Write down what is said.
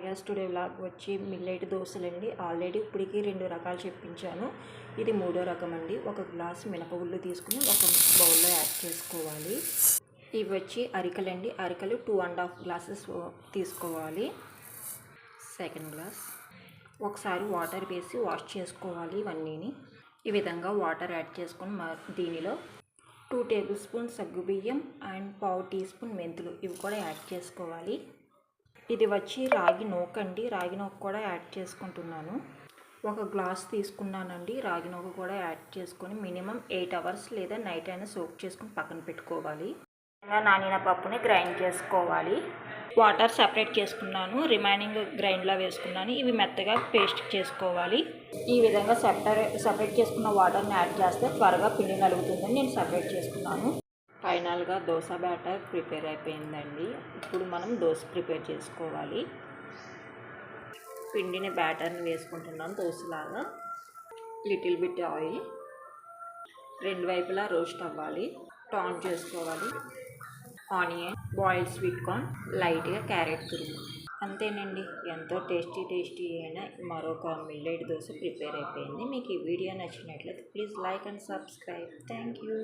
Guys today vlog వచ్చి millet దోశలండి. Already ఇప్పటికి 2 రకాలు చెప్పించాను. ఇది 3వ రకం అండి. ఒక గ్లాస్ మినపగుళ్ళు తీసుకుని ఒక బౌల్లో యాడ్ చేసుకోవాలి. ఇవి వచ్చి అరికలండి. అరికలు 2.5 గ్లాసెస్ తీసుకోవాలి. సెకండ్ గ్లాస్ ఒకసారి వాటర్ వేసి వాష్ చేసుకోవాలి. ఇవన్నీని ఈ విధంగా వాటర్ యాడ్ చేసుకొని దీనిలో 2 టేబుల్ స్పూన్ సగ్గుబియ్యం అండ్ 1/2 టీ స్పూన్ మెంతులు ఇవి కూడా యాడ్ చేసుకోవాలి. ఇది వచ్చి రాగి నూక అండి. రాగి నూక కూడా యాడ్ చేసుకుంటున్నాను. ఒక గ్లాస్ తీసుకున్నానండి. రాగి నూక కూడా యాడ్ చేసుకొని మినిమం 8 అవర్స్ లేదా నైట్ అయినా సోక్ చేసుకుని పక్కన పెట్టుకోవాలి. నానిన పప్పుని గ్రైండ్ చేసుకోవాలి. వాటర్ సపరేట్ చేసుకున్నాను. రిమైనింగ్ గ్రైండ్లో వేసుకున్నాను. ఇవి మెత్తగా పేస్ట్ చేసుకోవాలి. ఈ విధంగా సపరేట్ చేసుకున్న వాటర్ని యాడ్ చేస్తే త్వరగా పిండి నలుగుతుందని నేను సపరేట్ చేసుకున్నాను. ఫైనల్గా దోశ బ్యాటర్ ప్రిపేర్ అయిపోయిందండి. ఇప్పుడు మనం దోశ ప్రిపేర్ చేసుకోవాలి. పిండిని బ్యాటర్ని వేసుకుంటున్నాను దోశలాగా. లిటిల్ బిట్ ఆయిల్, 2 వైపులా రోస్ట్ అవ్వాలి. టర్న్ చేసుకోవాలి. ఆనియన్, బాయిల్డ్ స్వీట్ కార్న్, లైట్గా క్యారెట్ తురుము. అంతేనండి, ఎంతో టేస్టీ అయిన మరొక మిల్లెట్ దోశ ప్రిపేర్ అయిపోయింది. మీకు ఈ వీడియో నచ్చినట్లయితే please like and subscribe. Thank you.